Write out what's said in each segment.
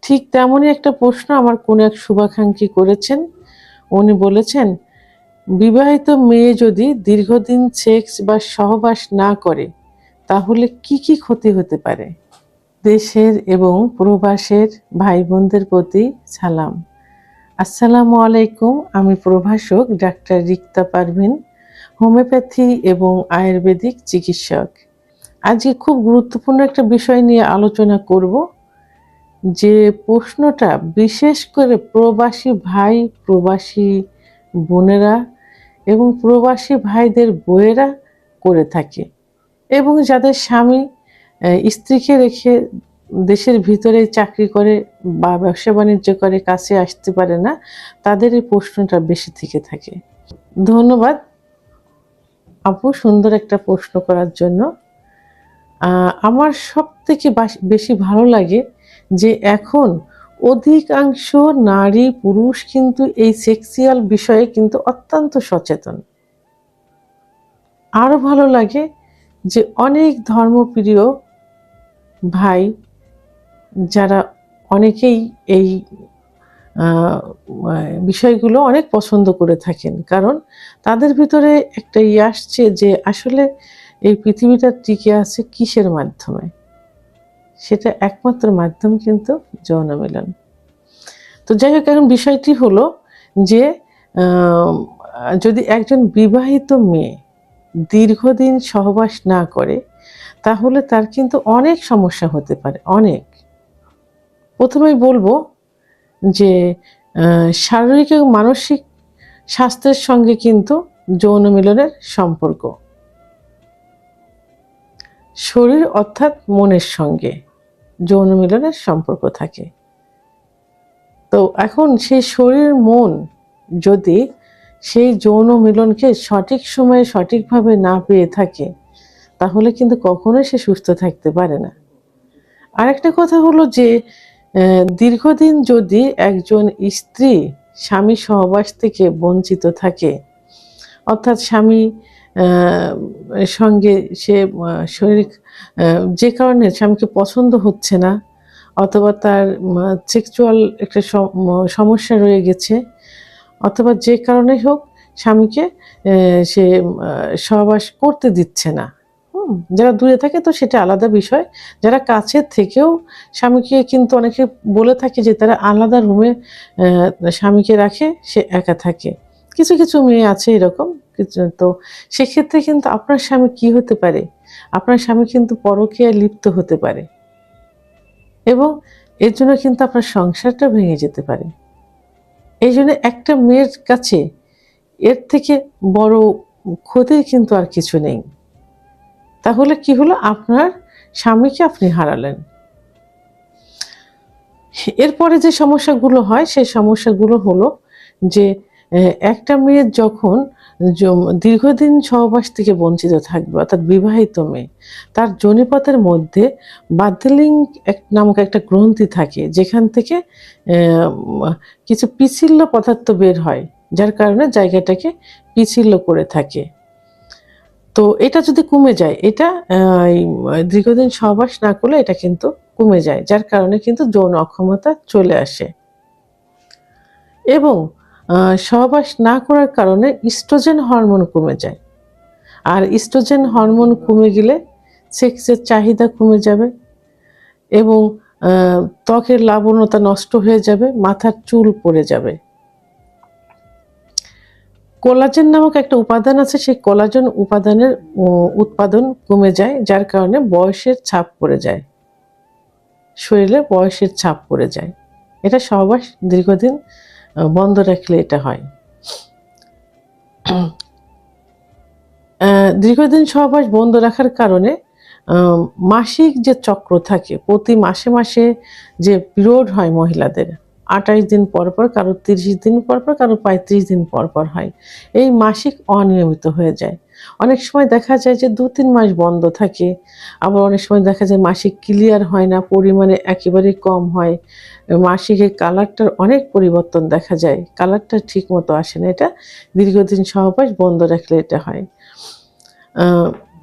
ঠিক তেমনই একটা প্রশ্ন আমার কোনো এক শুভাকাঙ্ক্ষী করেছেন। উনি বলেছেন, বিবাহিত মেয়ে যদি দীর্ঘদিন সেক্স বা সহবাস না করে তাহলে কি কি ক্ষতি হতে পারে? দেশের এবং প্রবাসের ভাই বোনদের প্রতি সালাম। আসসালামু আলাইকুম। আমি প্রভাষক ডাক্তার রিক্তা পারভিন, হোমিওপ্যাথি এবং আয়ুর্বেদিক চিকিৎসক। আজকে খুব গুরুত্বপূর্ণ একটা বিষয় নিয়ে আলোচনা করব। যে প্রশ্নটা বিশেষ করে প্রবাসী ভাই, প্রবাসী বোনেরা এবং প্রবাসী ভাইদের বউয়েরা করে থাকে, এবং যাদের স্বামী স্ত্রীকে রেখে দেশের ভিতরে চাকরি করে বা ব্যবসা বাণিজ্য করে কাছে আসতে পারে না, তাদের এই প্রশ্নটা বেশি থেকে থাকে। ধন্যবাদ আপু, সুন্দর একটা প্রশ্ন করার জন্য। আমার সবথেকে বেশি ভালো লাগে যে এখন অধিকাংশ নারী পুরুষ কিন্তু এই সেক্সুয়াল বিষয়ে কিন্তু অত্যন্ত সচেতন। আরো ভালো লাগে যে অনেক ধর্মপ্রিয় ভাই, যারা অনেকেই এই বিষয়গুলো অনেক পছন্দ করে থাকেন, কারণ তাদের ভিতরে একটা আসছে যে আসলে এই পৃথিবীটা টিকে আছে কিসের মাধ্যমে? সেটা একমাত্র মাধ্যম কিন্তু যৌন মিলন। তো যাই হোক, এখন বিষয়টি হলো যে যদি একজন বিবাহিত মেয়ে দীর্ঘদিন সহবাস না করে তাহলে তার কিন্তু অনেক সমস্যা হতে পারে। অনেক, প্রথমেই বলবো যে শারীরিক এবং মানসিক স্বাস্থ্যের সঙ্গে কিন্তু যৌন মিলনের সম্পর্ক, শরীর অর্থাৎ মনের সঙ্গে যৌন মিলনের সম্পর্ক থাকে। তো এখন সেই শরীর মন যদি সেই যৌন মিলনকে সঠিক সময়ে সঠিকভাবে না পেয়ে থাকে তাহলে কিন্তু কখনোই সে সুস্থ থাকতে পারে না। আরেকটা কথা হলো যে দীর্ঘদিন যদি একজন স্ত্রী স্বামী সহবাস থেকে বঞ্চিত থাকে, অর্থাৎ স্বামী সঙ্গে সে শরীর যে কারণে স্বামীকে পছন্দ হচ্ছে না, অথবা তার সেক্সুয়াল একটা সমস্যা রয়ে গেছে, অথবা যে কারণে হোক স্বামীকে সে সহবাস করতে দিচ্ছে না। যারা দূরে থাকে তো সেটা আলাদা বিষয়। যারা কাছে থেকেও স্বামীকে কিন্তু অনেকে বলে থাকে যে তারা আলাদা রুমে স্বামীকে রাখে, সে একা থাকে। কিছু কিছু মেয়ে আছে এরকম। তো সেক্ষেত্রে কিন্তু আপনার স্বামী কি হতে পারে? আপনার স্বামী কিন্তু পরকীয়ায় লিপ্ত হতে পারে, এবং এর জন্য কিন্তু আপনার সংসারটা ভেঙে যেতে পারে। এই জন্য একটা মেয়ের কাছে এর থেকে বড় ক্ষতির কিন্তু আর কিছু নেই। তাহলে কি হলো? আপনার স্বামীকে আপনি হারালেন। এরপরে যে সমস্যাগুলো হয় সেই সমস্যাগুলো হলো যে একটা মেয়ের যখন দীর্ঘদিন সহবাস থেকে বঞ্চিত থাকবে, অর্থাৎ বিবাহিত মেয়ে, তার যোনিপথের মধ্যে বার্ধেলিং নামক একটা গ্রন্থি থাকে, যেখান থেকে কিছু পিচ্ছিল পদার্থ বের হয়, যার কারণে জায়গাটাকে পিচ্ছিল করে থাকে। তো এটা যদি কমে যায়, এটা দীর্ঘদিন সহবাস না করলে এটা কিন্তু কমে যায়, যার কারণে কিন্তু যৌন অক্ষমতা চলে আসে। এবং সহবাস না করার কারণে ইস্ট্রোজেন হরমোন কমে যায়, আর ইস্ট্রোজেন হরমোন কমে গেলে সেক্সের চাহিদা কমে যাবে, এবং ত্বকের লাবণ্যতা নষ্ট হয়ে যাবে, মাথার চুল পড়ে যাবে। কোলাজেন নামক একটা উপাদান আছে, সেই কোলাজেন উপাদানের উৎপাদন কমে যায়, যার কারণে বয়সের ছাপ পড়ে যায়, শরীরে বয়সের ছাপ পড়ে যায়। এটা সহবাস দীর্ঘদিন বন্ধ রাখলে এটা হয়। দীর্ঘদিন সহবাস বন্ধ রাখার কারণে মাসিক যে চক্র থাকে, প্রতি মাসে মাসে যে পিরিয়ড হয় মহিলাদের, 28 দিন পর পর, কারো 30 দিন পর পর, কারো 35 দিন পর পর হয়। এই মাসিক অনিয়মিত হয়ে যায়। অনেক সময় দেখা যায় যে 2-3 মাস বন্ধ থাকে, আবার অনেক সময় দেখা যায় মাসিক ক্লিয়ার হয় না, পরিমাণে একেবারেই কম হয়। মাসিকের কালারটার অনেক পরিবর্তন দেখা যায়, কালারটা ঠিক মতো আসে না। এটা দীর্ঘদিন সহবাস বন্ধ রাখলে এটা হয়।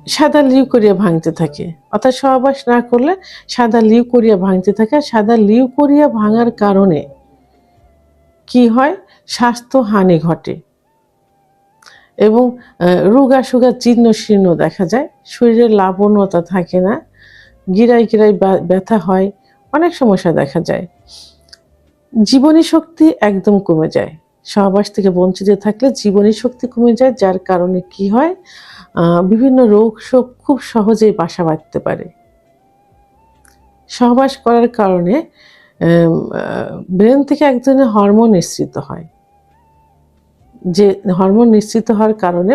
সাদা লিউকোরিয়া ভাঙতে থাকে, অর্থাৎ সহবাস না করলে সাদা লিউকোরিয়া ভাঙতে থাকে। সাদা লিউকোরিয়া ভাঙার কারণে কি হয়, স্বাস্থ্য হানি ঘটে এবং রোগা সুগা জীর্ণ শীর্ণ দেখা যায়, শরীরে লাবণ্যতা থাকে না, গিরায় গিরায় ব্যথা হয়, অনেক সমস্যা দেখা যায়। জীবনী শক্তি একদম কমে যায়, সহবাস থেকে বঞ্চিত থাকলে জীবনী শক্তি কমে যায়, যার কারণে কি হয়, বিভিন্ন রোগ শোক খুব সহজেই বাসা বাঁধতে পারে। সহবাস করার কারণে ব্রেন থেকে এক ধরনের হরমোন নিঃসৃত হয়, যে হরমোন নিঃসৃত হওয়ার কারণে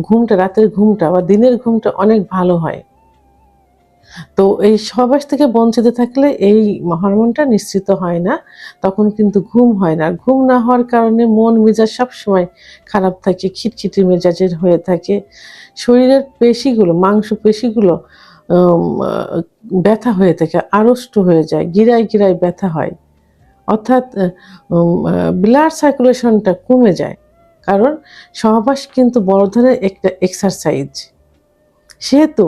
ঘুমটা, রাতের ঘুমটা বা দিনের ঘুমটা অনেক ভালো হয়। তো এই সহবাস থেকে বঞ্চিত থাকলে এই হরমোনটা নিঃসৃত হয় না, তখন কিন্তু ঘুম হয় না। ঘুম না হওয়ার কারণে মন মেজাজ সবসময় খারাপ থাকে, খিটখিটে মেজাজের হয়ে থাকে। শরীরের পেশিগুলো, মাংস পেশিগুলো ব্যথা হয়ে থাকে, আড়ষ্ট হয়ে যায়, গিরায় গিরায় ব্যথা হয়, অর্থাৎ ব্লাড সার্কুলেশনটা কমে যায়। কারণ সহবাস কিন্তু বড় ধরনের একটা এক্সারসাইজ। সেহেতু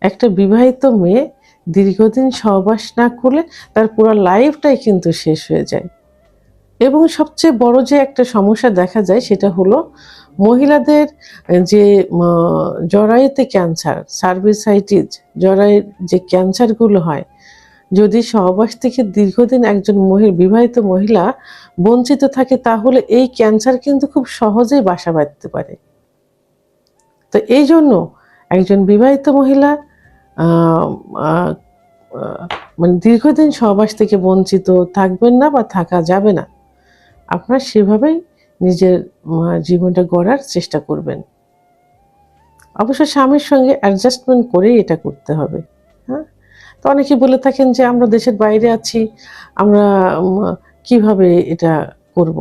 একটা বিবাহিত মেয়ে দীর্ঘদিন সহবাস না করলে তার পুরো লাইফটাই কিন্তু শেষ হয়ে যায়। এবং সবচেয়ে বড় যে একটা সমস্যা দেখা যায় সেটা হলো মহিলাদের যে জরায়ুতে ক্যান্সার, সার্ভিসাইটিস, জরায়ুর যে ক্যান্সারগুলো হয়, যদি সহবাস থেকে দীর্ঘদিন একজন বিবাহিত মহিলা বঞ্চিত থাকে, তাহলে এই ক্যান্সার কিন্তু খুব সহজেই বাসা বাঁধতে পারে। তো এই জন্য একজন বিবাহিত মহিলা মানে দীর্ঘদিন সহবাস থেকে বঞ্চিত থাকবেন না বা থাকা যাবে না। আপনারা সেভাবেই নিজের জীবনটা গড়ার চেষ্টা করবেন। অবশ্য স্বামীর সঙ্গে অ্যাডজাস্টমেন্ট করেই এটা করতে হবে। হ্যাঁ, তো অনেকে বলে থাকেন যে আমরা দেশের বাইরে আছি, আমরা কিভাবে এটা করব।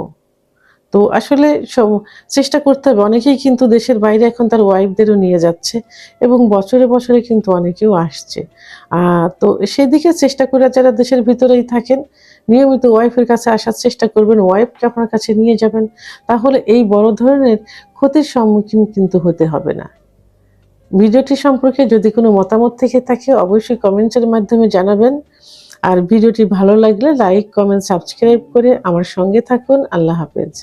তো আসলে চেষ্টা করতে হবে। অনেকেই কিন্তু দেশের বাইরে এখন তার ওয়াইফদেরও নিয়ে যাচ্ছে এবং বছরে বছরে কিন্তু অনেকেও আসছে। তো সেদিকে চেষ্টা করে যারা দেশের ভিতরেই থাকেন, নিয়মিত ওয়াইফের কাছে আসার চেষ্টা করবেন, ওয়াইফকে আপনার কাছে নিয়ে যাবেন, তাহলে এই বড় ধরনের ক্ষতির সম্মুখীন কিন্তু হতে হবে না। ভিডিওটি সম্পর্কে যদি কোনো মতামত থেকে থাকে অবশ্যই কমেন্টের মাধ্যমে জানাবেন। আর ভিডিওটি ভালো লাগলে লাইক, কমেন্ট, সাবস্ক্রাইব করে আমার সঙ্গে থাকুন। আল্লাহ হাফেজ।